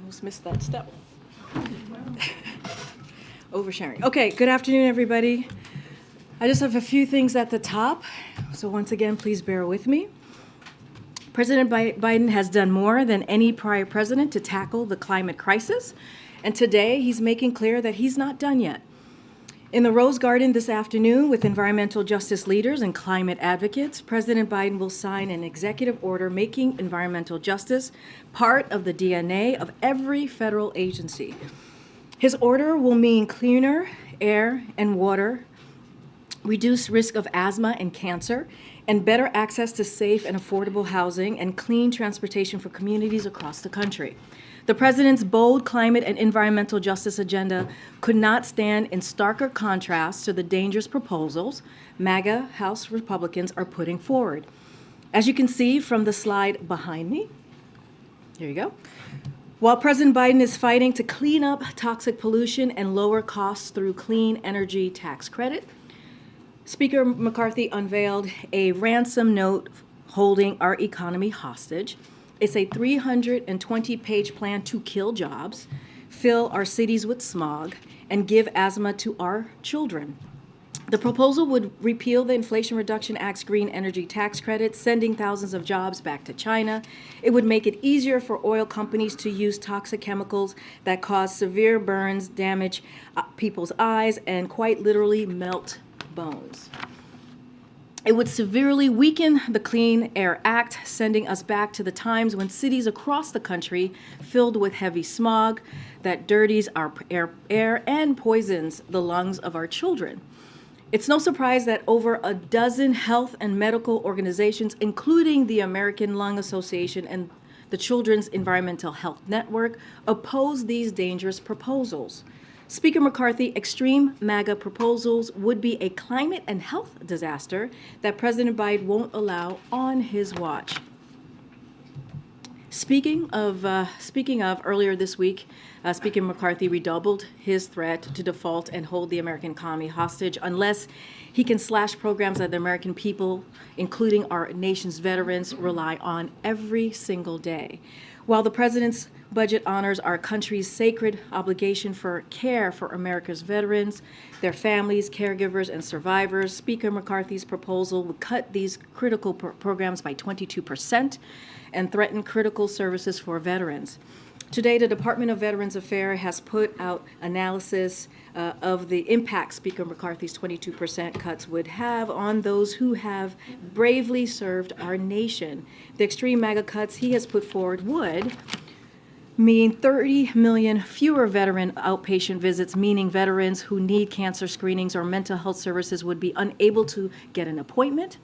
Almost missed that step. Oversharing. Okay, good afternoon, everybody. I just have a few things at the top, so once again, please bear with me. President Biden has done more than any prior president to tackle the climate crisis, and today he's making clear that he's not done yet. In the Rose Garden this afternoon with environmental justice leaders and climate advocates, President Biden will sign an executive order making environmental justice part of the DNA of every federal agency. His order will mean cleaner air and water, reduced risk of asthma and cancer, and better access to safe and affordable housing and clean transportation for communities across the country. The president's bold climate and environmental justice agenda could not stand in starker contrast to the dangerous proposals MAGA House Republicans are putting forward. As you can see from the slide behind me, here you go. While President Biden is fighting to clean up toxic pollution and lower costs through clean energy tax credit, Speaker McCarthy unveiled a ransom note holding our economy hostage. It's a 320-page plan to kill jobs, fill our cities with smog, and give asthma to our children. The proposal would repeal the Inflation Reduction Act's green energy tax credit, sending thousands of jobs back to China. It would make it easier for oil companies to use toxic chemicals that cause severe burns, damage people's eyes, and quite literally melt bones. It would severely weaken the Clean Air Act, sending us back to the times when cities across the country filled with heavy smog that dirties our air and poisons the lungs of our children. It's no surprise that over a dozen health and medical organizations, including the American Lung Association and the Children's Environmental Health Network, oppose these dangerous proposals. Speaker McCarthy, extreme MAGA proposals would be a climate and health disaster that President Biden won't allow on his watch. Speaking of, earlier this week, Speaker McCarthy redoubled his threat to default and hold the American economy hostage unless he can slash programs that the American people, including our nation's veterans, rely on every single day. While the president's budget honors our country's sacred obligation for care for America's veterans, their families, caregivers, and survivors, Speaker McCarthy's proposal would cut these critical programs by 22% and threaten critical services for veterans. Today, the Department of Veterans Affairs has put out analysis of the impact Speaker McCarthy's 22% cuts would have on those who have bravely served our nation. The extreme MAGA cuts he has put forward would mean 30 million fewer veteran outpatient visits, meaning veterans who need cancer screenings or mental health services would be unable to get an appointment,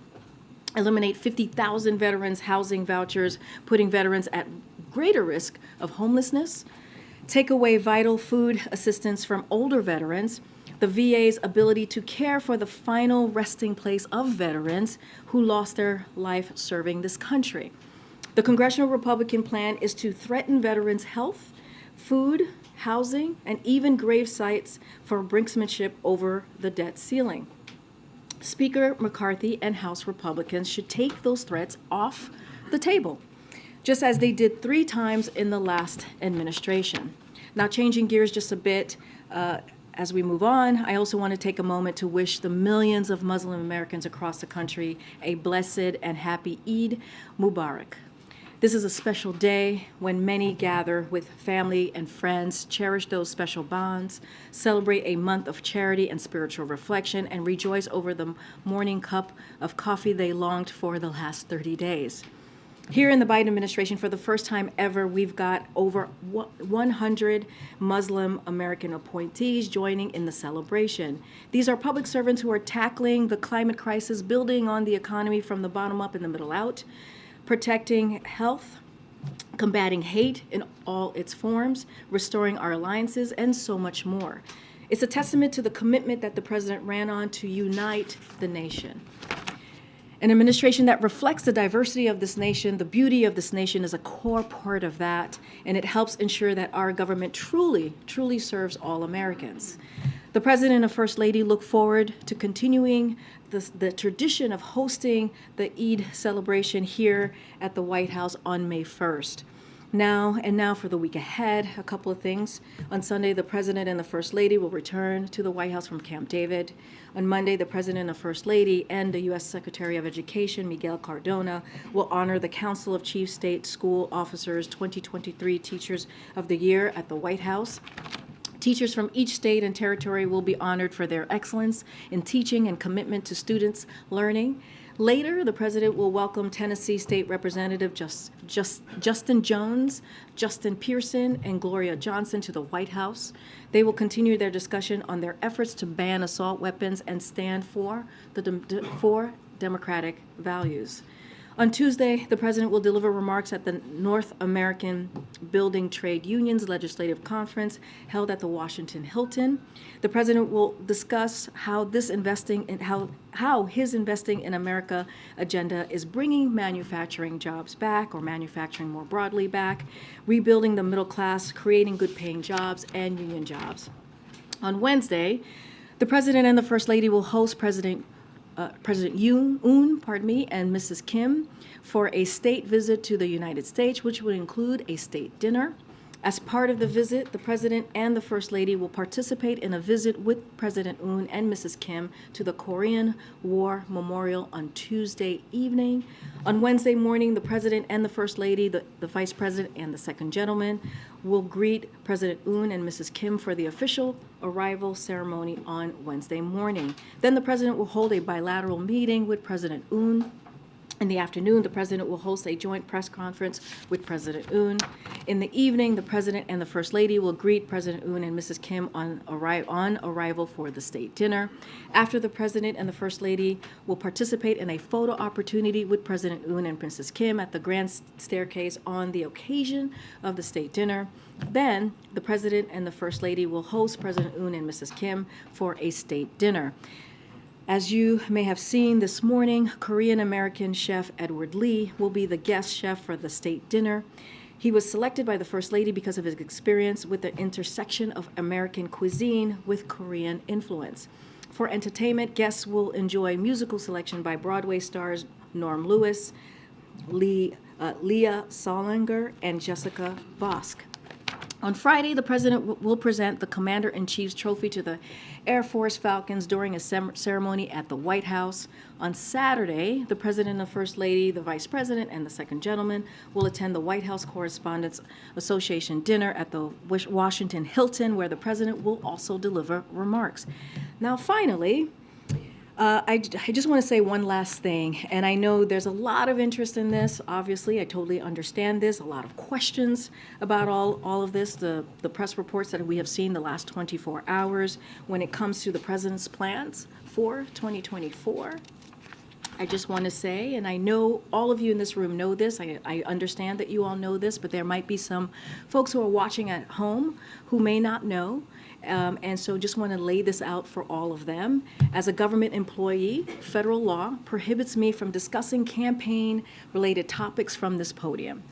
eliminate 50,000 veterans housing vouchers, putting veterans at greater risk of homelessness, take away vital food assistance from older veterans, the VA's ability to care for the final resting place of veterans who lost their life serving this country. The Congressional Republican plan is to threaten veterans' health, food, housing, and even grave sites for brinksmanship over the debt ceiling. Speaker McCarthy and House Republicans should take those threats off the table, just as they did 3 times in the last administration. Now, changing gears just a bit, as we move on, I also want to take a moment to wish the millions of Muslim Americans across the country a blessed and happy Eid Mubarak. This is a special day when many gather with family and friends, cherish those special bonds, celebrate a month of charity and spiritual reflection, and rejoice over the morning cup of coffee they longed for the last 30 days. Here in the Biden administration, for the first time ever, we've got over 100 Muslim American appointees joining in the celebration. These are public servants who are tackling the climate crisis, building on the economy from the bottom up and the middle out, protecting health, combating hate in all its forms, restoring our alliances, and so much more. It's a testament to the commitment that the president ran on to unite the nation. An administration that reflects the diversity of this nation, the beauty of this nation is a core part of that, and it helps ensure that our government truly, truly serves all Americans. The President and First Lady look forward to continuing the tradition of hosting the Eid celebration here at the White House on May 1st. Now for the week ahead, a couple of things. On Sunday, the President and the First Lady will return to the White House from Camp David. On Monday, the President and the First Lady and the U.S. Secretary of Education, Miguel Cardona, will honor the Council of Chief State School Officers 2023 Teachers of the Year at the White House. Teachers from each state and territory will be honored for their excellence in teaching and commitment to students' learning. Later, the president will welcome Tennessee State Representative Justin Jones, Justin Pearson, and Gloria Johnson to the White House. They will continue their discussion on their efforts to ban assault weapons and stand for democratic values. On Tuesday, the president will deliver remarks at the North American Building Trade Unions Legislative Conference held at the Washington Hilton. The president will discuss how his investing in America agenda is bringing manufacturing jobs back, or manufacturing more broadly back, rebuilding the middle class, creating good-paying jobs and union jobs. On Wednesday, the president and the First Lady will host President Yoon and Mrs. Kim for a state visit to the United States, which would include a state dinner. As part of the visit, the President and the First Lady will participate in a visit with President Yoon and Mrs. Kim to the Korean War Memorial on Tuesday evening. On Wednesday morning, the President and the First Lady, the Vice President and the Second Gentleman, will greet President Yoon and Mrs. Kim for the official arrival ceremony on Wednesday morning. Then the President will hold a bilateral meeting with President Yoon. In the afternoon, the President will host a joint press conference with President Yoon. In the evening, the President and the First Lady will greet President Yoon and Mrs. Kim on arrival for the state dinner. After, the President and the First Lady will participate in a photo opportunity with President Yoon and Mrs. Kim at the Grand Staircase on the occasion of the state dinner. Then, the President and the First Lady will host President Yoon and Mrs. Kim for a state dinner. As you may have seen this morning, Korean-American chef Edward Lee will be the guest chef for the state dinner. He was selected by the First Lady because of his experience with the intersection of American cuisine with Korean influence. For entertainment, guests will enjoy musical selection by Broadway stars Norm Lewis, Leah Solinger, and Jessica Bosk. On Friday, the President will present the Commander-in-Chief's trophy to the Air Force Falcons during a ceremony at the White House. On Saturday, the President and the First Lady, the Vice President, and the Second Gentleman will attend the White House Correspondents Association dinner at the Washington Hilton, where the President will also deliver remarks. Now, finally, I just want to say one last thing, and I know there's a lot of interest in this. Obviously, I totally understand this. A lot of questions about all of this, the press reports that we have seen the last 24 hours when it comes to the president's plans for 2024. I just want to say, and I know all of you in this room know this, I understand that you all know this, but there might be some folks who are watching at home who may not know. And so just want to lay this out for all of them. As a government employee, federal law prohibits me from discussing campaign-related topics from this podium.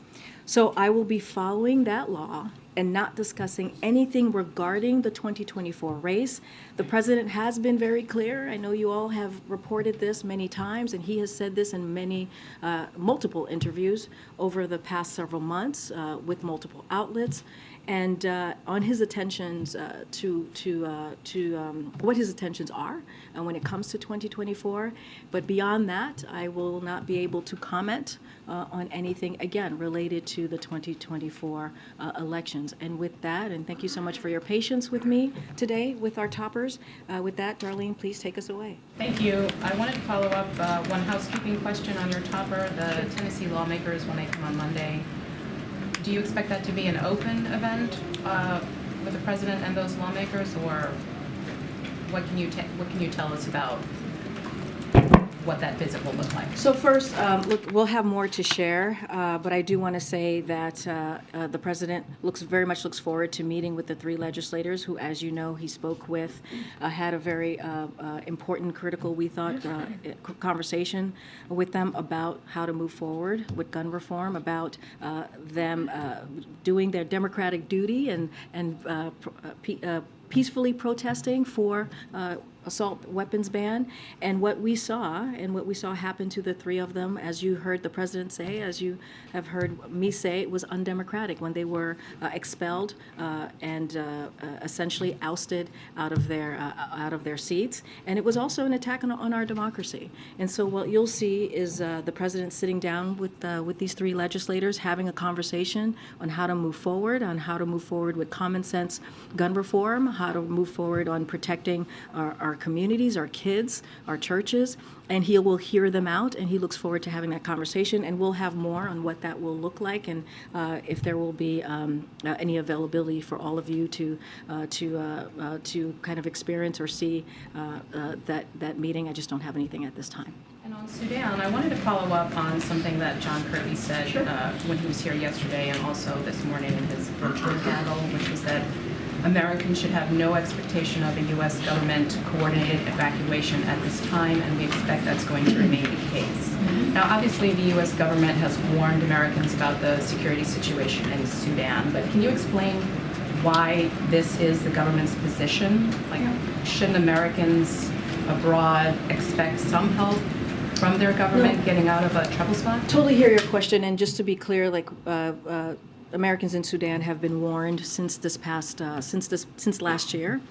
So I will be following that law and not discussing anything regarding the 2024 race. The president has been very clear. I know you all have reported this many times, and he has said this in many, multiple interviews over the past several months with multiple outlets. and on his intentions what his intentions are when it comes to 2024. But beyond that, I will not be able to comment on anything, again, related to the 2024 elections. And with that, and thank you so much for your patience with me today with our toppers. With that, Darlene, please take us away. Thank you. I wanted to follow up one housekeeping question on your topper, the Tennessee lawmakers when they come on Monday. Do you expect that to be an open event with the president and those lawmakers, or what can you tell us about what that visit will look like? So first, look, we'll have more to share, but I do want to say that the president very much looks forward to meeting with the three legislators who, as you know, he spoke with, had a very important, critical, we thought, conversation with them about how to move forward with gun reform, about them doing their democratic duty and peacefully protesting for assault weapons ban, and what we saw happen to the three of them, as you heard the president say, as you have heard me say, it was undemocratic when they were expelled and essentially ousted out of their seats, and it was also an attack on our democracy. And so what you'll see is the president sitting down with these three legislators, having a conversation on how to move forward, with common sense gun reform, how to move forward on protecting our communities, our kids, our churches, and he will hear them out, and he looks forward to having that conversation, and we'll have more on what that will look like, and if there will be any availability for all of you to kind of experience or see that meeting. I just don't have anything at this time. And on Sudan, I wanted to follow up on something that John Kirby said when he was here yesterday and also this morning in his virtual panel, which was that Americans should have no expectation of a U.S. government-coordinated evacuation at this time, and we expect that's going to remain the case. Now, obviously, the U.S. government has warned Americans about the security situation in Sudan, but can you explain why this is the government's position? Like, shouldn't Americans abroad expect some help from their government getting out of a trouble spot? Totally hear your question, and just to be clear, like Americans in Sudan have been warned since last year,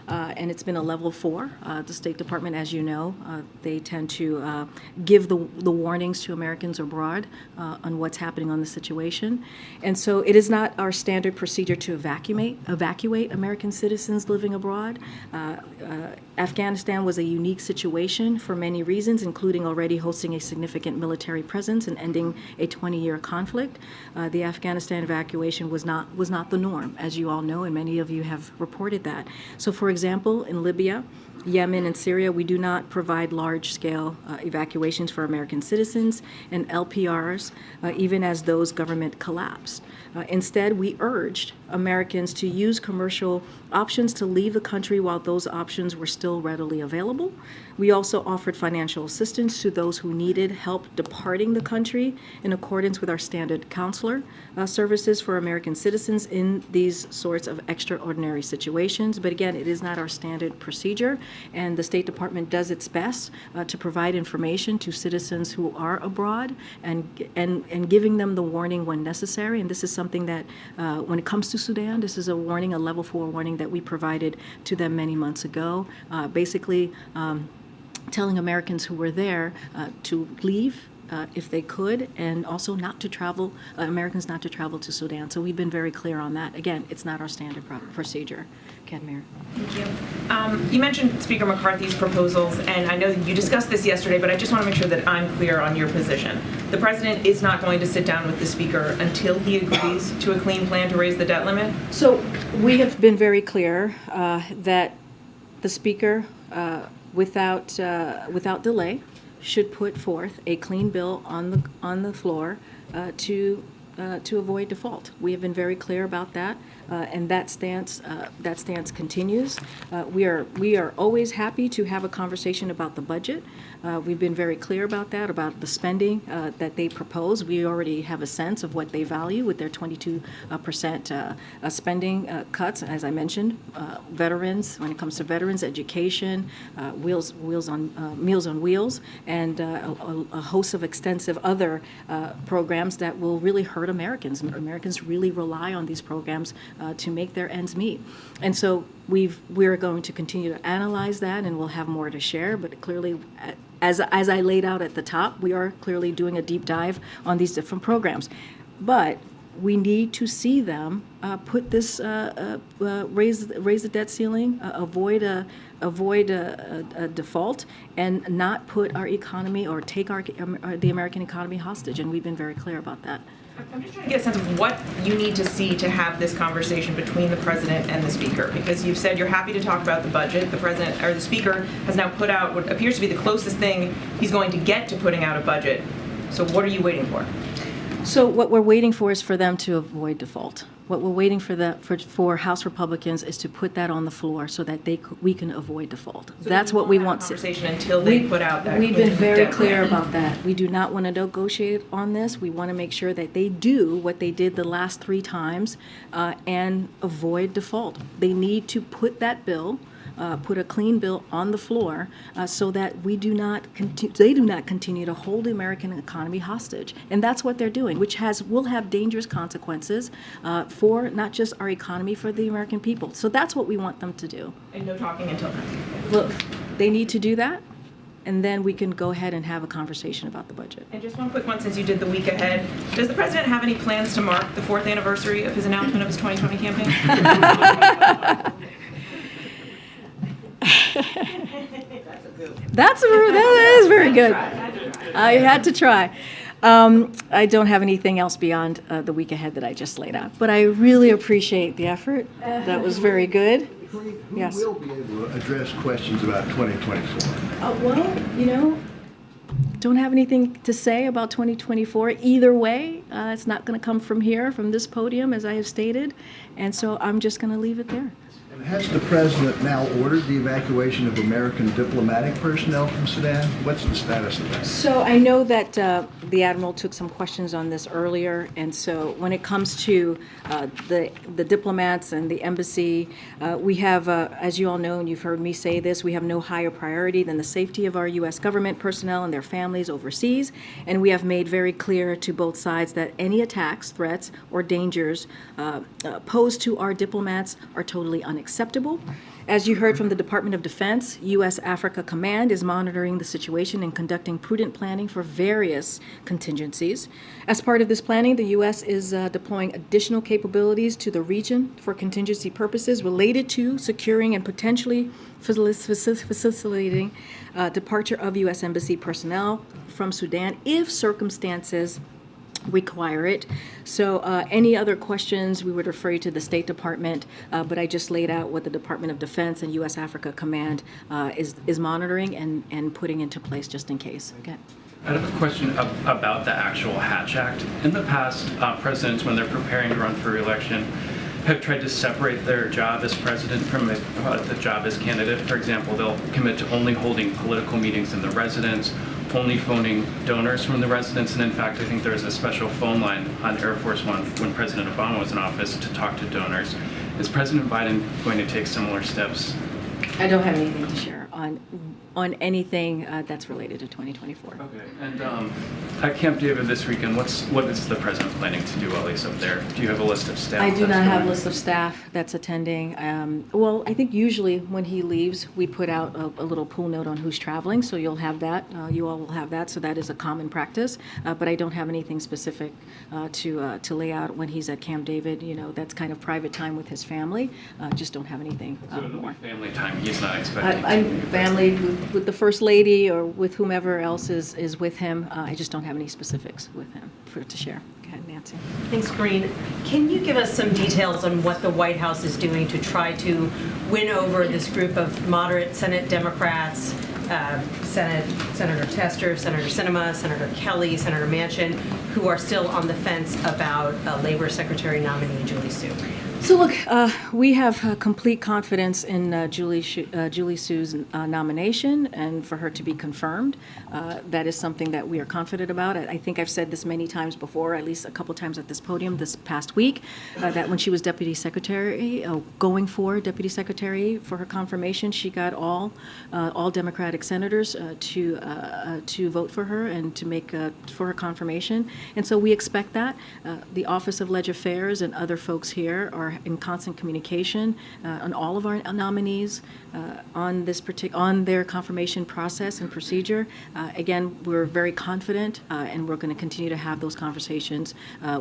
and it's been a level 4. The State Department, as you know, they tend to give the warnings to Americans abroad on what's happening on the situation, and so it is not our standard procedure to evacuate American citizens living abroad. Afghanistan was a unique situation for many reasons, including already hosting a significant military presence and ending a 20-year conflict. The Afghanistan evacuation was not the norm, as you all know, and many of you have reported that. So, for example, in Libya, Yemen, and Syria, we do not provide large-scale evacuations for American citizens and LPRs, even as those government collapsed. Instead, we urged Americans to use commercial options to leave the country while those options were still readily available. We also offered financial assistance to those who needed help departing the country in accordance with our standard consular services for American citizens in these sorts of extraordinary situations. But again, it is not our standard procedure, and the State Department does its best to provide information to citizens who are abroad and giving them the warning when necessary. And this is something that, when it comes to Sudan, this is a warning, a level 4 warning that we provided to them many months ago, basically telling Americans who were there to leave if they could, and also not to travel, Americans not to travel to Sudan. So we've been very clear on that. Again, it's not our standard procedure. Kadmir. Thank you. You mentioned Speaker McCarthy's proposals, and I know you discussed this yesterday, but I just want to make sure that I'm clear on your position. The president is not going to sit down with the speaker until he agrees to a clean plan to raise the debt limit? So we have been very clear that the speaker, without delay, should put forth a clean bill on the floor to avoid default. We have been very clear about that, and that stance continues. We are always happy to have a conversation about the budget. We've been very clear about that, about the spending that they propose. We already have a sense of what they value with their 22% spending cuts. As I mentioned, veterans, when it comes to veterans, education, Meals on Wheels, and a host of extensive other programs that will really hurt hurt Americans. Americans really rely on these programs to make their ends meet. And so we're going to continue to analyze that, and we'll have more to share. But clearly, as I laid out at the top, we are clearly doing a deep dive on these different programs. But we need to see them put this raise the debt ceiling, avoid a default, and not put our economy or take the American economy hostage. And we've been very clear about that. I'm just trying to get a sense of what you need to see to have this conversation between the president and the speaker, because you've said you're happy to talk about the budget. The president or the speaker has now put out what appears to be the closest thing he's going to get to putting out a budget. So what are you waiting for? So what we're waiting for is for them to avoid default. What we're waiting for House Republicans is to put that on the floor so that we can avoid default. So that's what we want. Conversation until they put out that. We've been very clear about that. We do not want to negotiate on this. We want to make sure that they do what they did the last 3 times and avoid default. They need to put that bill. Put a clean bill on the floor so that they do not continue to hold the American economy hostage. And that's what they're doing, which will have dangerous consequences for not just our economy, for the American people. So that's what we want them to do. And no talking until then. Look, they need to do that, and then we can go ahead and have a conversation about the budget. And just one quick one, since you did the week ahead. Does the president have any plans to mark the 4th anniversary of his announcement of his 2020 campaign? That is very good. I had to try. I don't have anything else beyond the week ahead that I just laid out, but I really appreciate the effort. That was very good. Who Yes. will be able to address questions about 2024? Well, don't have anything to say about 2024 either way. It's not going to come from here, from this podium, as I have stated, and so I'm just going to leave it there. And has the president now ordered the evacuation of American diplomatic personnel from Sudan? What's the status of that? So I know that the Admiral took some questions on this earlier, and so when it comes to the diplomats and the embassy, we have, as you all know, and you've heard me say this, we have no higher priority than the safety of our U.S. government personnel and their families overseas, and we have made very clear to both sides that any attacks, threats, or dangers posed to our diplomats are totally unacceptable. As you heard from the Department of Defense, U.S. Africa Command is monitoring the situation and conducting prudent planning for various contingencies. As part of this planning, the U.S. is deploying additional capabilities to the region for contingency purposes related to securing and potentially facilitating departure of U.S. Embassy personnel from Sudan if circumstances require it. So any other questions, we would refer you to the State Department, but I just laid out what the Department of Defense and U.S. Africa Command is monitoring and putting into place just in case. Okay. I have a question about the actual Hatch Act. In the past, presidents, when they're preparing to run for re-election, have tried to separate their job as president from the job as candidate. For example, they'll commit to only holding political meetings in the residence, only phoning donors from the residence, and in fact, I think there was a special phone line on Air Force One when President Obama was in office to talk to donors. Is President Biden going to take similar steps? I don't have anything to share on anything that's related to 2024. Okay. And at Camp David this weekend, what is the president planning to do while he's up there? Do you have a list of staff? I do not have a list of staff that's attending. Well, I think usually when he leaves, we put out a little pool note on who's traveling, so you'll have that. You all will have that, so that is a common practice. But I don't have anything specific to lay out when he's at Camp David. You know, that's kind of private time with his family. Just don't have anything more. Family time. He's not expecting. I'm family with the First Lady or with whomever else is with him. I just don't have any specifics with him to share. Go ahead, Nancy. Thanks, Karine. Can you give us some details on what the White House is doing to try to win over this group of moderate Senate Democrats, Senator Tester, Senator Sinema, Senator Kelly, Senator Manchin, who are still on the fence about Labor Secretary nominee Julie Su? So look, we have complete confidence in Julie Su's nomination and for her to be confirmed. That is something that we are confident about. I think I've said this many times before, at least a couple times at this podium this past week, that when she was Deputy Secretary, going for Deputy Secretary for her confirmation, she got all Democratic senators to vote for her and to make for her confirmation. And so we expect that. The Office of Leg Affairs and other folks here are in constant communication on all of our nominees on their confirmation process and procedure. Again, we're very confident, and we're going to continue to have those conversations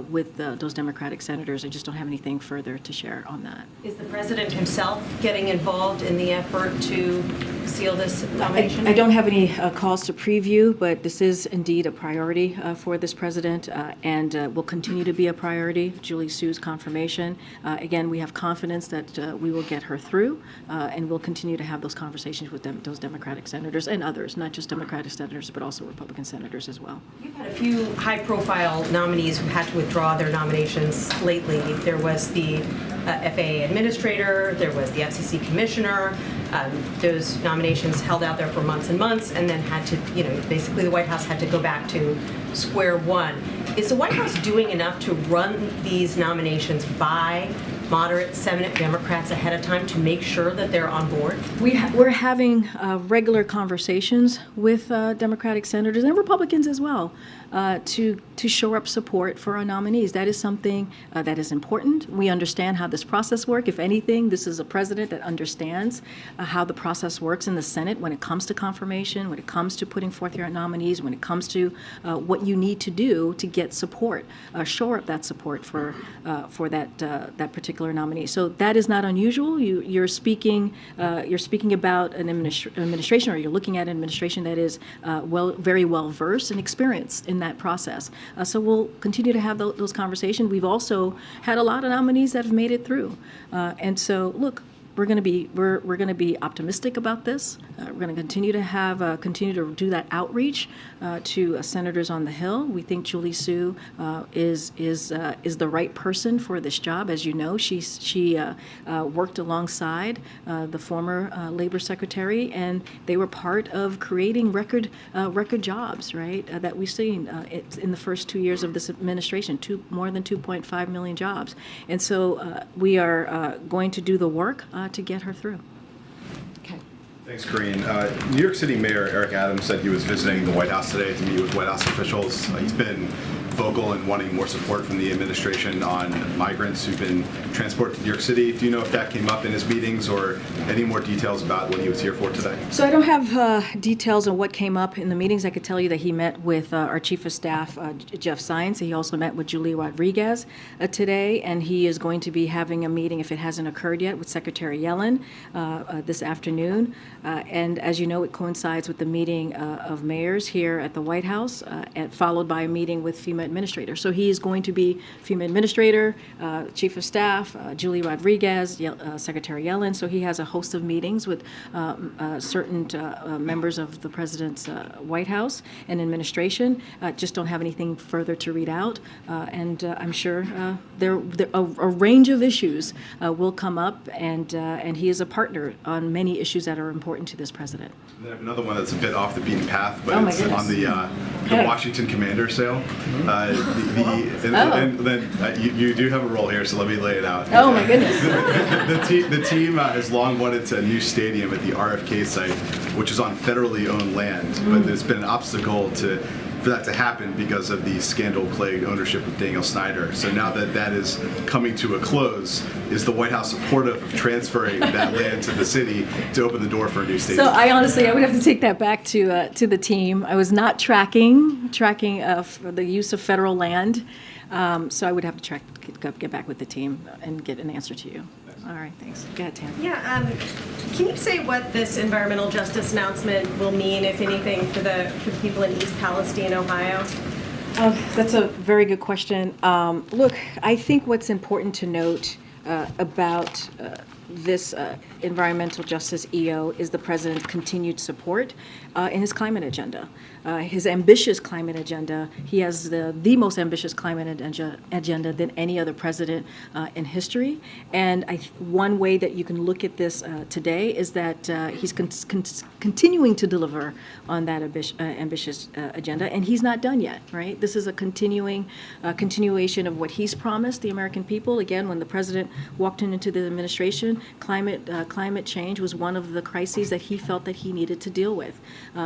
with those Democratic senators. I just don't have anything further to share on that. Is the president himself getting involved in the effort to seal this nomination? I don't have any calls to preview, but this is indeed a priority for this president, and will continue to be a priority. Julie Sue's confirmation. Again, we have confidence that we will get her through, and we'll continue to have those conversations with those Democratic senators and others, not just Democratic senators, but also Republican senators as well. You've had a few high-profile nominees who had to withdraw their nominations lately. There was the FAA administrator, there was the FCC commissioner. Those nominations held out there for months and months, and then had to, basically the White House had to go back to square one. Is the White House doing enough to run these nominations by moderate Senate Democrats ahead of time to make sure that they're on board? We're having regular conversations with Democratic senators and Republicans as well to shore up support for our nominees. That is something that is important. We understand how this process works. If anything, this is a president that understands how the process works in the Senate when it comes to confirmation, when it comes to putting forth your nominees, when it comes to what you need to do to get support, shore up that support for that particular nominee. So that is not unusual. You're speaking about an administration, or you're looking at an administration that is very well versed and experienced in that process. So we'll continue to have those conversations. We've also had a lot of nominees that have made it through, and so look. We're going to be optimistic about this. We're going to continue to do that outreach to senators on the Hill. We think Julie Sue is the right person for this job. As you know, she worked alongside the former Labor Secretary, and they were part of creating record jobs, right? That we've seen in the first 2 years of this administration, more than 2.5 million jobs, and so we are going to do the work to get her through. Okay. Thanks, Karine. New York City Mayor Eric Adams said he was visiting the White House today to meet with White House officials. He's been vocal in wanting more support from the administration on migrants who've been transported to New York City. Do you know if that came up in his meetings, or any more details about what he was here for today? So I don't have details on what came up in the meetings. I could tell you that he met with our Chief of Staff, Jeff Zients. He also met with Julie Rodriguez today, and he is going to be having a meeting, if it hasn't occurred yet, with Secretary Yellen this afternoon. And as you know, it coincides with the meeting of mayors here at the White House, followed by a meeting with FEMA administrator. So he is going to be FEMA administrator, Chief of Staff, Julie Rodriguez, Secretary Yellen. So he has a host of meetings with certain members of the president's White House and administration. Just don't have anything further to read out. And I'm sure a range of issues will come up, and he is a partner on many issues that are important to this president. I have another one that's a bit off the beaten path, but Oh, my it's goodness. on the Washington Commander sale. You do have a role here, so let me lay it out. Oh, my goodness. The team has long wanted a new stadium at the RFK site, which is on federally owned land, but there's been an obstacle for that to happen because of the scandal-plagued ownership of Daniel Snyder. So now that is coming to a close, is the White House supportive of transferring that land to the city to open the door for a new stadium? So I would have to take that back to the team. I was not tracking for the use of federal land, so I would have to get back with the team and get an answer to you. All right, thanks. Go ahead, Tam. Yeah, can you say what this environmental justice announcement will mean, if anything, for the people in East Palestine, Ohio? That's a very good question. Look, I think what's important to note about this environmental justice EO is the president's continued support in his climate agenda. His ambitious climate agenda. He has the most ambitious climate agenda than any other president in history. And one way that you can look at this today is that he's continuing to deliver on that ambitious agenda, and he's not done yet, right? This is a continuation of what he's promised the American people. Again, when the president walked into the administration, climate climate change was one of the crises that he felt that he needed to deal with.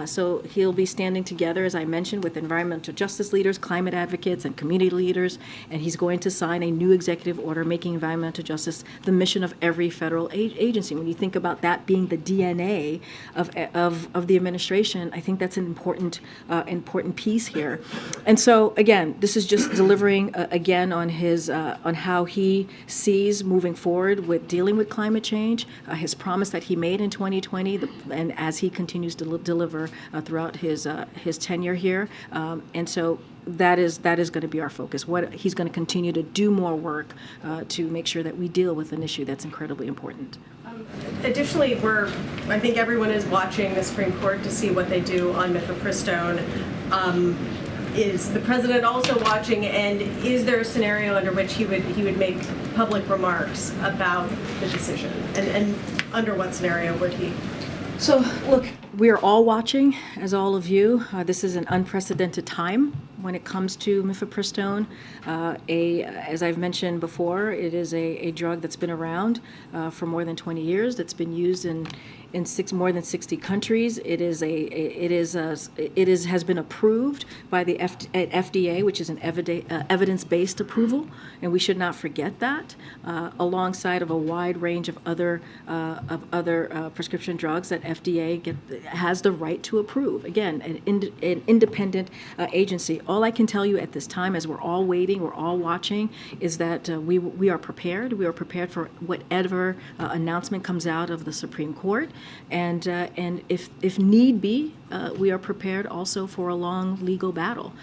So he'll be standing together, as I mentioned, with environmental justice leaders, climate advocates, and community leaders, and he's going to sign a new executive order making environmental justice the mission of every federal agency. When you think about that being the DNA of the administration, I think that's an important piece here. And so, again, this is just delivering again on his on how he sees moving forward with dealing with climate change, his promise that he made in 2020, and as he continues to deliver throughout his tenure here. And so that is going to be our focus. What he's going to continue to do more work to make sure that we deal with an issue that's incredibly important. Additionally, I think everyone is watching the Supreme Court to see what they do on mifepristone. Is the president also watching, and is there a scenario under which he would make public remarks about the decision? And under what scenario would he? So, look, we are all watching, as all of you. This is an unprecedented time when it comes to mifepristone. As I've mentioned before, it is a drug that's been around for more than 20 years. That's been used in more than 60 countries. It has been approved by the FDA, which is an evidence-based approval, and we should not forget that. Alongside of a wide range of other prescription drugs that FDA has the right to approve. Again, an independent agency. All I can tell you at this time, as we're all waiting, we're all watching, is that we are prepared. We are prepared for whatever announcement comes out of the Supreme Court. And if need be, we are prepared also for a long legal battle.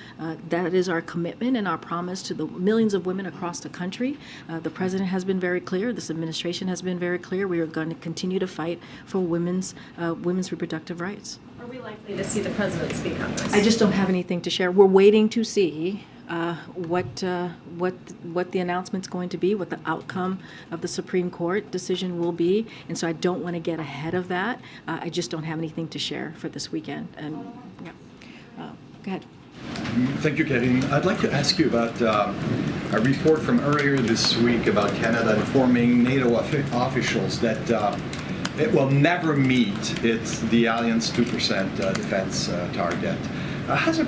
That is our commitment and our promise to the millions of women across the country. The president has been very clear. This administration has been very clear. We are going to continue to fight for women's reproductive rights. Are we likely to see the president speak on this? I just don't have anything to share. We're waiting to see what the announcement's going to be, what the outcome of the Supreme Court decision will be, and so I don't want to get ahead of that. I just don't have anything to share for this weekend. And go ahead. Thank you, Karine. I'd like to ask you about a report from earlier this week about Canada informing NATO officials that it will never meet the Alliance 2% defense target. Is the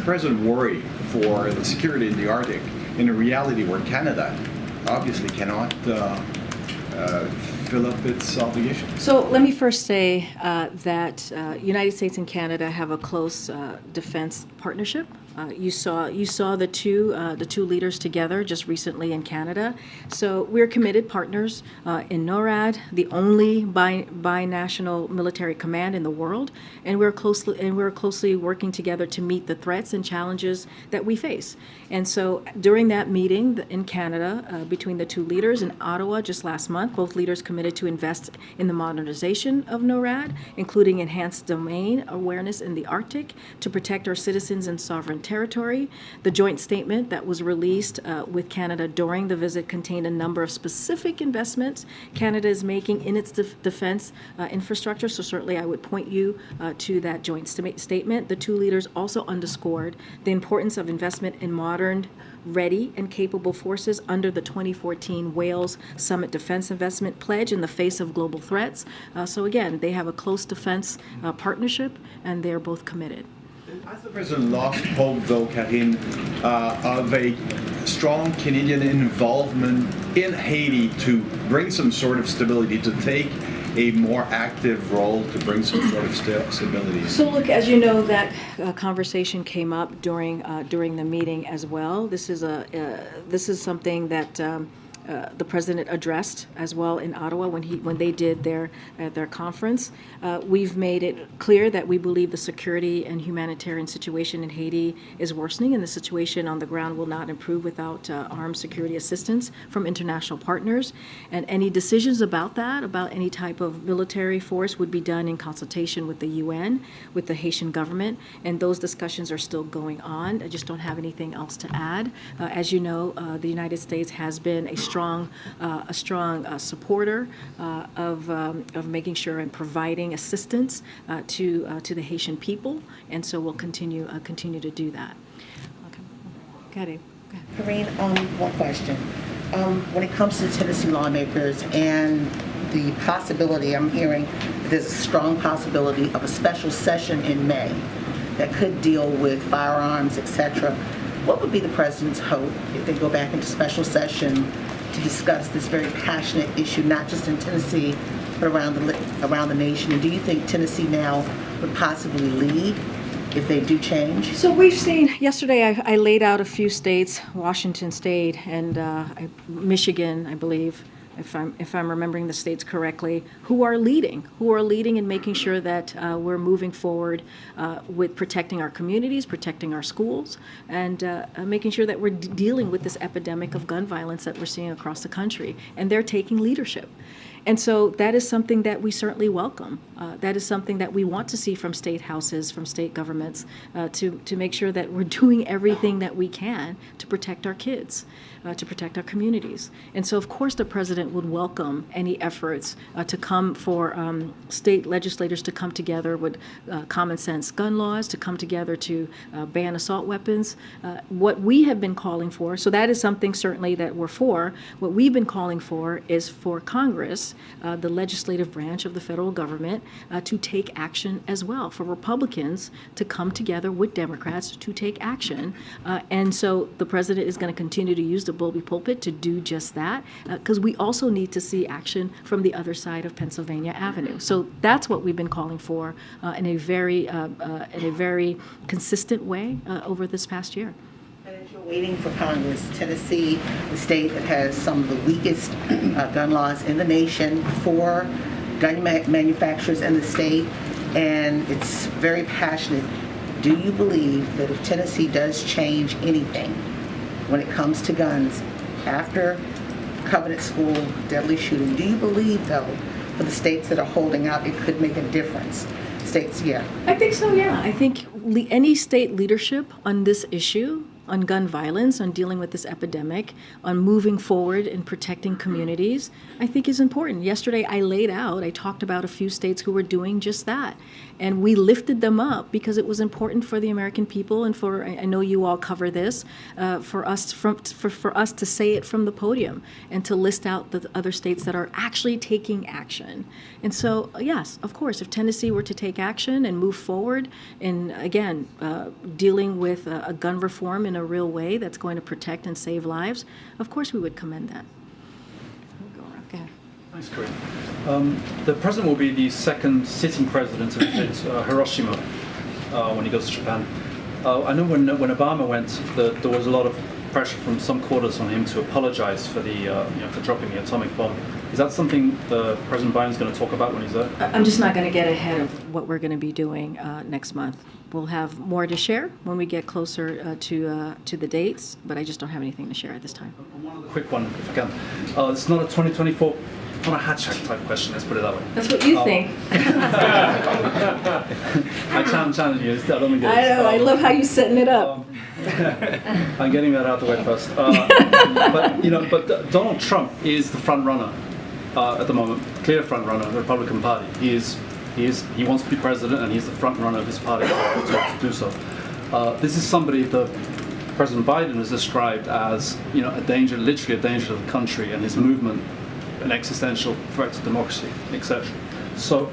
president worried for the security in the Arctic in a reality where Canada obviously cannot fill up its obligations? So let me first say that United States and Canada have a close defense partnership. You saw the two leaders together just recently in Canada. So we're committed partners in NORAD, the only binational military command in the world, and we're closely working together to meet the threats and challenges that we face. And so during that meeting in Canada between the two leaders in Ottawa just last month, both leaders committed to invest in the modernization of NORAD, including enhanced domain awareness in the Arctic to protect our citizens and sovereign territory. The joint statement that was released with Canada during the visit contained a number of specific investments Canada is making in its defense infrastructure. So certainly I would point you to that joint statement. The two leaders also underscored the importance of investment in modern, ready, and capable forces under the 2014 Wales Summit Defense Investment Pledge in the face of global threats. So again, they have a close defense partnership, and they're both committed. Has the president lost hope, though, Karine, of a strong Canadian involvement in Haiti to bring some sort of stability, to take a more active role to bring some sort of stability? So look, as you know, that conversation came up during the meeting as well. This is something that the president addressed as well in Ottawa when they did their conference. We've made it clear that we believe the security and humanitarian situation in Haiti is worsening, and the situation on the ground will not improve without armed security assistance from international partners. And any decisions about any type of military force would be done in consultation with the UN, with the Haitian government, and those discussions are still going on. I just don't have anything else to add. As you know, the United States has been a strong supporter of making sure and providing assistance to the Haitian people, and so we'll continue to do that. Okay. Karine, one question. When it comes to Tennessee lawmakers and the possibility, I'm hearing there's a strong possibility of a special session in May that could deal with firearms, etc. What would be the president's hope if they go back into special session to discuss this very passionate issue, not just in Tennessee, but around the nation? And do you think Tennessee now would possibly lead if they do change? So we've seen, yesterday I laid out a few states, Washington State and Michigan, I believe, if I'm remembering the states correctly, who are leading in making sure that we're moving forward with protecting our communities, protecting our schools, and making sure that we're dealing with this epidemic of gun violence that we're seeing across the country. And they're taking leadership. And so that is something that we certainly welcome. That is something that we want to see from state houses, from state governments, to make sure that we're doing everything that we can to protect our kids, to protect our communities. And so, of course, the president would welcome any efforts to come for state legislators to come together with common sense gun laws, to come together to ban assault weapons. What we have been calling for, so that is something certainly that we're for. What we've been calling for is for Congress, the legislative branch of the federal government, to take action as well, for Republicans to come together with Democrats to take action. And so the president is going to continue to use the bully pulpit to do just that, because we also need to see action from the other side of Pennsylvania Avenue. So that's what we've been calling for in a very consistent way over this past year. Waiting for Congress, Tennessee, the state that has some of the weakest gun laws in the nation, for gun manufacturers in the state, and it's very passionate. Do you believe that if Tennessee does change anything when it comes to guns after Covenant School deadly shooting, do you believe, though, for the states that are holding out, it could make a difference? States, yeah. I think so, yeah. I think any state leadership on this issue, on gun violence, on dealing with this epidemic, on moving forward and protecting communities, I think is important. Yesterday I talked about a few states who were doing just that. And we lifted them up because it was important for the American people and for, I know you all cover this, for us to say it from the podium and to list out the other states that are actually taking action. And so, yes, of course, if Tennessee were to take action and move forward in, again, dealing with a gun reform in a real way that's going to protect and save lives, of course we would commend that. Go around. Go ahead. Thanks, Karine. The president will be the second sitting president to visit Hiroshima when he goes to Japan. I know when Obama went, there was a lot of pressure from some quarters on him to apologize for for dropping the atomic bomb. Is that something President Biden's going to talk about when he's there? I'm just not going to get ahead of what we're going to be doing next month. We'll have more to share when we get closer to the dates, but I just don't have anything to share at this time. One other quick one, if I can. It's not a 2024, not a hatchet type question, let's put it that way. That's what you think. I challenge you, I don't think it is. I know, I love how you're setting it up. I'm getting that out of the way first. But Donald Trump is the front runner at the moment, clear front runner of the Republican Party. He wants to be president, and he's the front runner of his party to do so. This is somebody that President Biden has described as, a danger, literally a danger to the country and his movement, an existential threat to democracy, etc. So,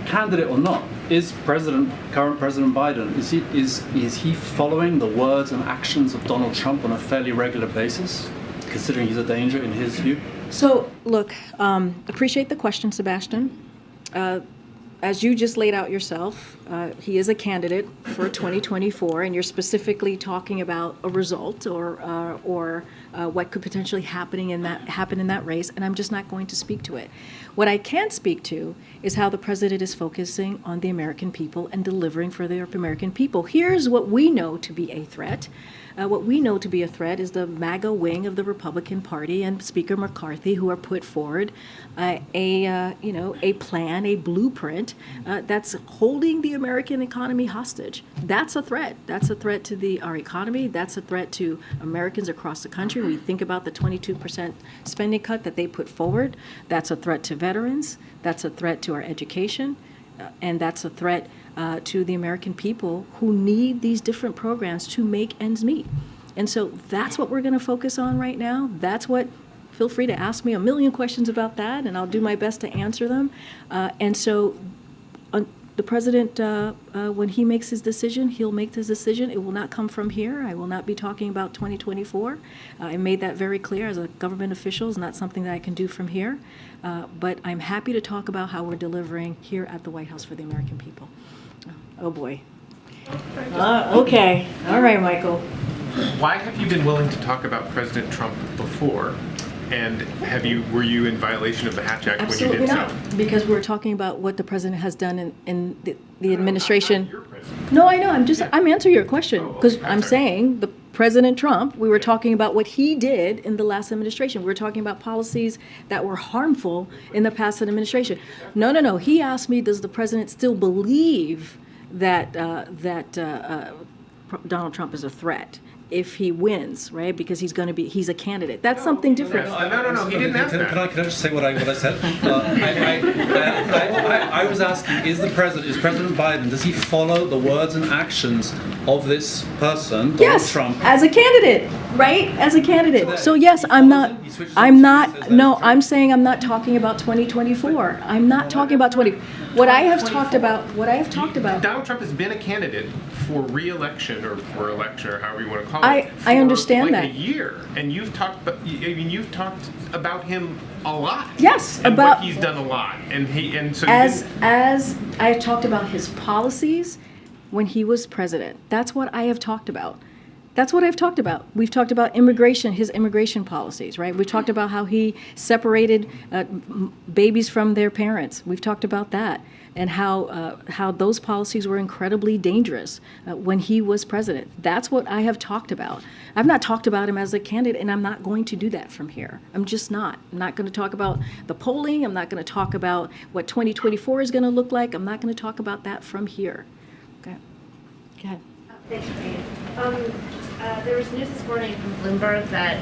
candidate or not, is current President Biden, is he following the words and actions of Donald Trump on a fairly regular basis, considering he's a danger in his view? So, look, appreciate the question, Sebastian. As you just laid out yourself, he is a candidate for 2024, and you're specifically talking about a result or what could potentially happen in that race, and I'm just not going to speak to it. What I can speak to is how the president is focusing on the American people and delivering for the American people. Here's what we know to be a threat. What we know to be a threat is the MAGA wing of the Republican Party and Speaker McCarthy, who are put forward a plan, a blueprint that's holding the American economy hostage. That's a threat. That's a threat to our economy. That's a threat to Americans across the country. We think about the 22% spending cut that they put forward. That's a threat to veterans. That's a threat to our education. And that's a threat to the American people who need these different programs to make ends meet. And so that's what we're going to focus on right now. That's what feel free to ask me a million questions about that, and I'll do my best to answer them. And so the president, when he makes his decision, he'll make his decision. It will not come from here. I will not be talking about 2024. I made that very clear as a government official. It's not something that I can do from here. But I'm happy to talk about how we're delivering here at the White House for the American people. Oh, boy. Okay. All right, Michael. Why have you been willing to talk about President Trump before? And were you in violation of the Hatch Act when you did so? Absolutely not, because we're talking about what the president has done in the administration. No, I know. I'm answering your question because I'm saying the President Trump. We were talking about what he did in the last administration. We were talking about policies that were harmful in the past administration. No. He asked me, does the president still believe that Donald Trump is a threat if he wins, right? Because he's a candidate. That's something different. No, he didn't ask that. Can I just say what I said? I was asking, is President Biden, does he follow the words and actions of this person, Donald Trump? Yes, as a candidate, right? As a candidate. So yes, I'm saying I'm not talking about 2024. I'm not talking about what I have talked about. Donald Trump has been a candidate for re-election or for election or however you want to call it. I understand like that. a year, and you've talked about him a lot. Yes, and about what he's done a lot, as I talked about his policies when he was president. That's what I have talked about. That's what I've talked about. We've talked about immigration, his immigration policies, right? We've talked about how he separated babies from their parents. We've talked about that and how those policies were incredibly dangerous when he was president. That's what I have talked about. I've not talked about him as a candidate, and I'm not going to do that from here. I'm just not. I'm not going to talk about the polling. I'm not going to talk about what 2024 is going to look like. I'm not going to talk about that from here. Okay. Go ahead. Thanks, Karine. There was news this morning from Bloomberg that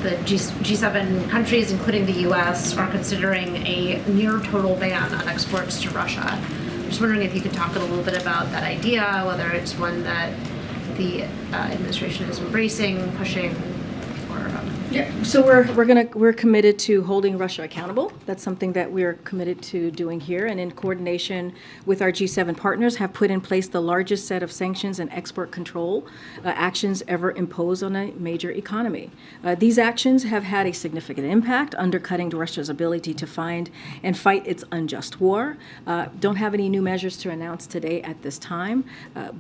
the G7 countries, including the U.S., are considering a near total ban on exports to Russia. I'm just wondering if you could talk a little bit about that idea, whether it's one that the administration is embracing, pushing, or... Yeah. So we're committed to holding Russia accountable. That's something that we're committed to doing here, and in coordination with our G7 partners, have put in place the largest set of sanctions and export control actions ever imposed on a major economy. These actions have had a significant impact, undercutting Russia's ability to find and fight its unjust war. Don't have any new measures to announce today at this time,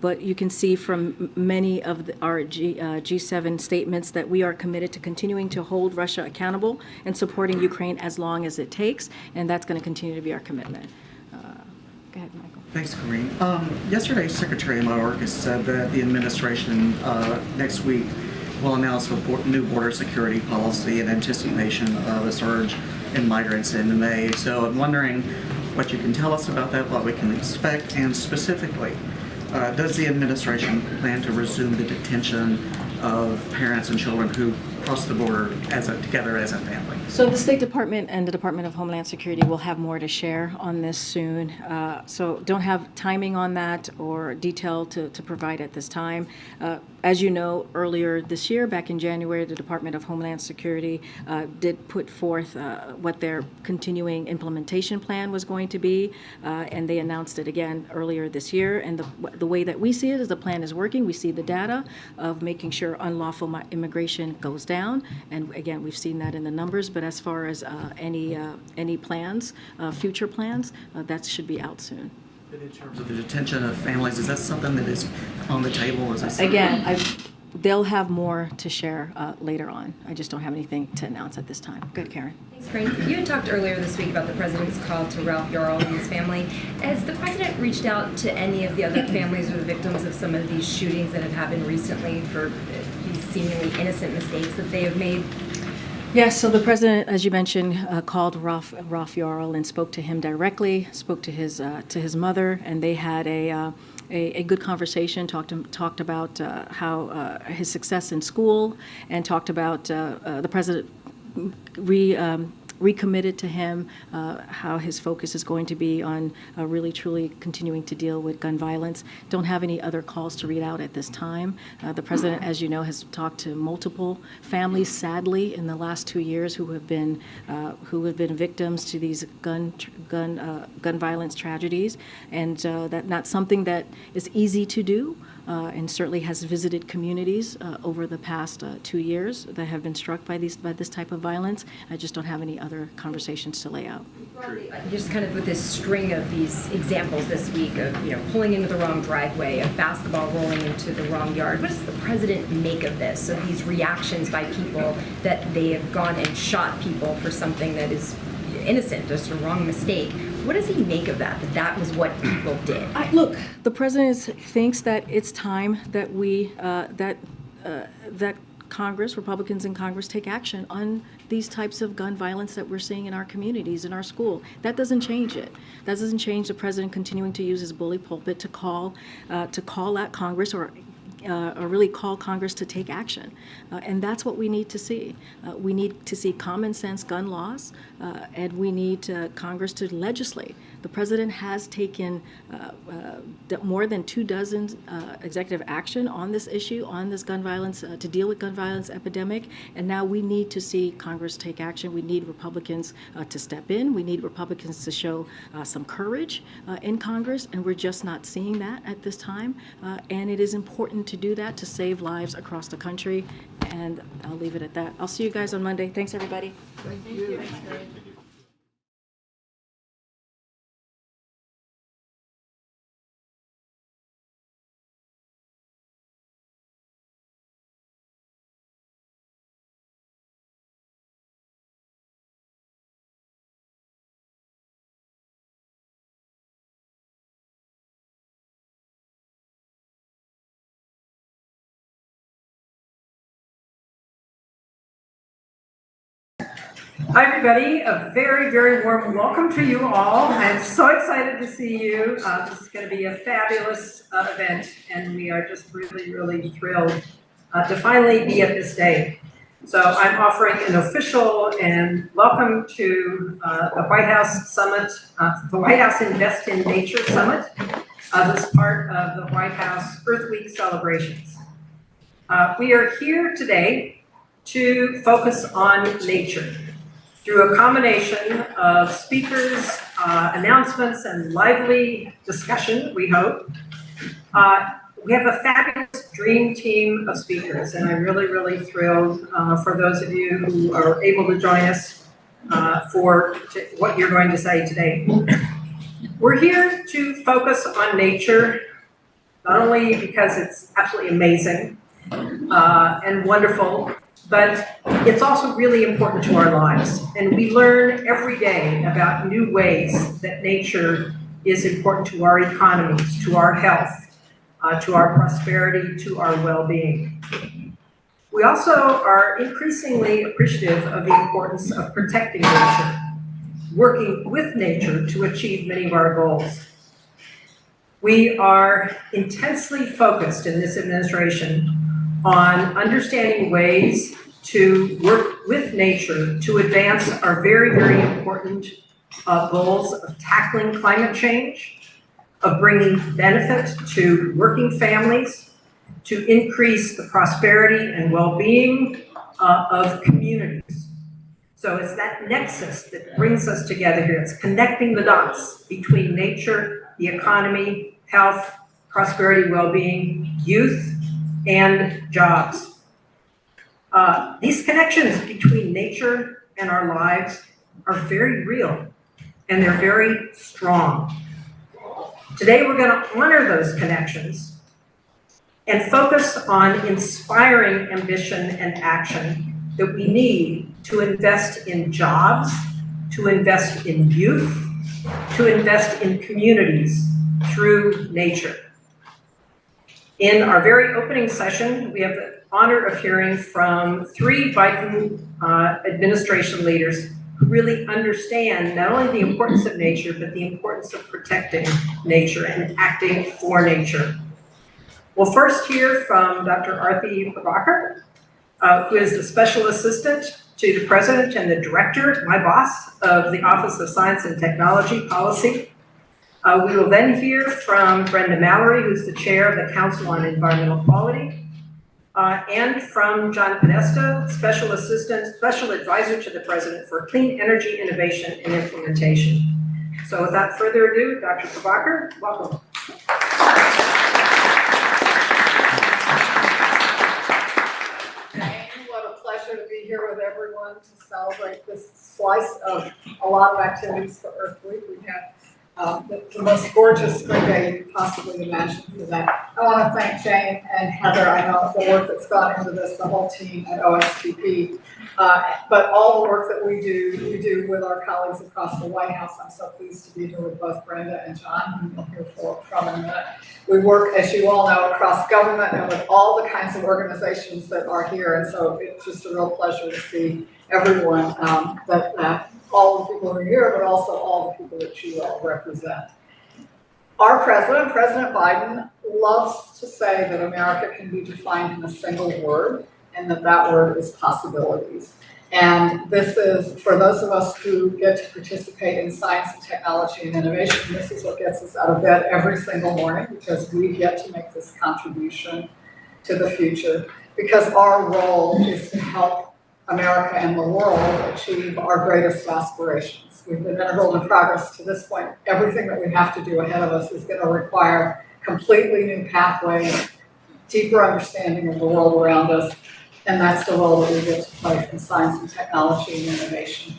but you can see from many of our G7 statements that we are committed to continuing to hold Russia accountable and supporting Ukraine as long as it takes, and that's going to continue to be our commitment. Go ahead, Michael. Thanks, Karine. Yesterday, Secretary Mayorkas said that the administration next week will announce a new border security policy in anticipation of a surge in migrants in May. So I'm wondering what you can tell us about that, what we can expect, and specifically, does the administration plan to resume the detention of parents and children who cross the border together as a family? So the State Department and the Department of Homeland Security will have more to share on this soon. So don't have timing on that or detail to provide at this time. As you know, earlier this year, back in January, the Department of Homeland Security did put forth what their continuing implementation plan was going to be, and they announced it again earlier this year. And the way that we see it is the plan is working. We see the data of making sure unlawful immigration goes down, and again, we've seen that in the numbers. But as far as any plans, future plans, that should be out soon. But in terms of the detention of families, is that something that is on the table? Is that again, they'll have more to share later on. I just don't have anything to announce at this time. Good, Karen. Thanks, Karine. You had talked earlier this week about the president's call to Ralph Yarl and his family. Has the president reached out to any of the other families or the victims of some of these shootings that have happened recently for these seemingly innocent mistakes that they have made? Yes, so the president, as you mentioned, called Ralph Yarl and spoke to him directly, spoke to his mother, and they had a good conversation, talked about how his success in school, and talked about the president recommitted to him, how his focus is going to be on really truly continuing to deal with gun violence. Don't have any other calls to read out at this time. The president, as you know, has talked to multiple families, sadly, in the last 2 years who have been victims to these gun violence tragedies, and that's not something that is easy to do. And certainly has visited communities over the past 2 years that have been struck by this type of violence. I just don't have any other conversations to lay out. Just kind of with this string of these examples this week of pulling into the wrong driveway, a basketball rolling into the wrong yard. What does the president make of this? So these reactions by people that they have gone and shot people for something that is innocent, just a wrong mistake. What does he make of that that was what people did? Look, the president thinks that it's time that we that Congress, Republicans in Congress, take action on these types of gun violence that we're seeing in our communities, in our school. That doesn't change it. That doesn't change the president continuing to use his bully pulpit to call at Congress or really call Congress to take action. And that's what we need to see. We need to see common sense gun laws, and we need Congress to legislate. The president has taken more than 24 executive action on this issue, on this gun violence, to deal with gun violence epidemic, and now we need to see Congress take action. We need Republicans to step in. We need Republicans to show some courage in Congress, and we're just not seeing that at this time. And it is important to do that to save lives across the country, and I'll leave it at that. I'll see you guys on Monday. Thanks, everybody. Thank you. Thanks, Karine. Hi, everybody. A very, very warm welcome to you all. I'm so excited to see you. This is going to be a fabulous event, and we are just really, really thrilled to finally be at this day. So I'm offering an official and welcome to the White House Summit, the White House Invest in Nature Summit. This is part of the White House Earth Week celebrations. We are here today to focus on nature through a combination of speakers, announcements, and lively discussion, we hope. We have a fabulous dream team of speakers, and I'm really, really thrilled for those of you who are able to join us for what you're going to say today. We're here to focus on nature, not only because it's absolutely amazing and wonderful, but it's also really important to our lives. And we learn every day about new ways that nature is important to our economies, to our health, to our prosperity, to our well-being. We also are increasingly appreciative of the importance of protecting nature, working with nature to achieve many of our goals. We are intensely focused in this administration on understanding ways to work with nature to advance our very, very important goals of tackling climate change, of bringing benefit to working families, to increase the prosperity and well-being of communities. So it's that nexus that brings us together here. It's connecting the dots between nature, the economy, health, prosperity, well-being, youth, and jobs. These connections between nature and our lives are very real, and they're very strong. Today, we're going to honor those connections and focus on inspiring ambition and action that we need to invest in jobs, to invest in youth, to invest in communities through nature. In our very opening session, we have the honor of hearing from 3 Biden administration leaders who really understand not only the importance of nature, but the importance of protecting nature and acting for nature. We'll first hear from Dr. Eid Mubarak, who is the Special Assistant to the President and the Director, my boss, of the Office of Science and Technology Policy. We will then hear from Brenda Mallory, who's the Chair of the Council on Environmental Quality, and from John Podesta, Special Assistant, Special Advisor to the President for Clean Energy Innovation and Implementation. So without further ado, Dr. Prabhakar, welcome. What a pleasure to be here with everyone to celebrate this slice of a lot of activities for Earth Week. We have the most gorgeous spring day you could possibly imagine for that. I want to thank Jane and Heather. I know the work that's gone into this, the whole team at OSTP, but all the work that we do with our colleagues across the White House. I'm so pleased to be here with both Brenda and John, who we'll hear from in a minute. We work, as you all know, across government and with all the kinds of organizations that are here, and so it's just a real pleasure to see everyone, all the people who are here, but also all the people that you all represent. Our president, President Biden, loves to say that America can be defined in a single word, and that word is possibilities. And this is, for those of us who get to participate in science and technology and innovation, this is what gets us out of bed every single morning, because we get to make this contribution to the future, because our role is to help America and the world achieve our greatest aspirations. We've been integral in progress to this point. Everything that we have to do ahead of us is going to require completely new pathways, deeper understanding of the world around us, and that's the role that we get to play in science and technology and innovation.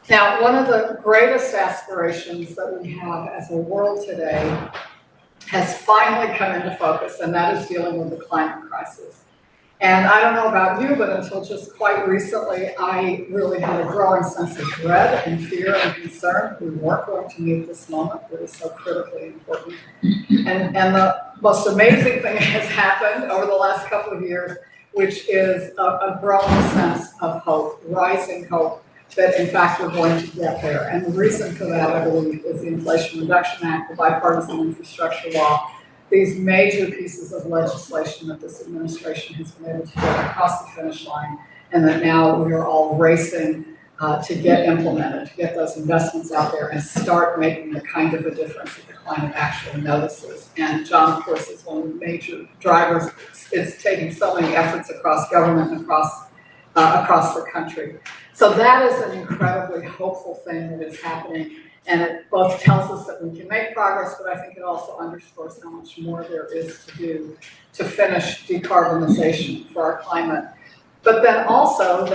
Now, one of the greatest aspirations that we have as a world today has finally come into focus, and that is dealing with the climate crisis. And I don't know about you, but until just quite recently, I really had a growing sense of dread and fear and concern. We weren't going to meet this moment that is so critically important. And the most amazing thing has happened over the last couple of years, which is a growing sense of hope, rising hope that in fact we're going to get there. And the reason for that, I believe, is the Inflation Reduction Act, the bipartisan infrastructure law, these major pieces of legislation that this administration has been able to get across the finish line, and that now we are all racing to get implemented, to get those investments out there and start making the kind of a difference that the climate actually notices. And John, of course, is one of the major drivers. It's taking so many efforts across government and across the country. So that is an incredibly hopeful thing that is happening. And it both tells us that we can make progress, but I think it also underscores how much more there is to do to finish decarbonization for our climate. But then also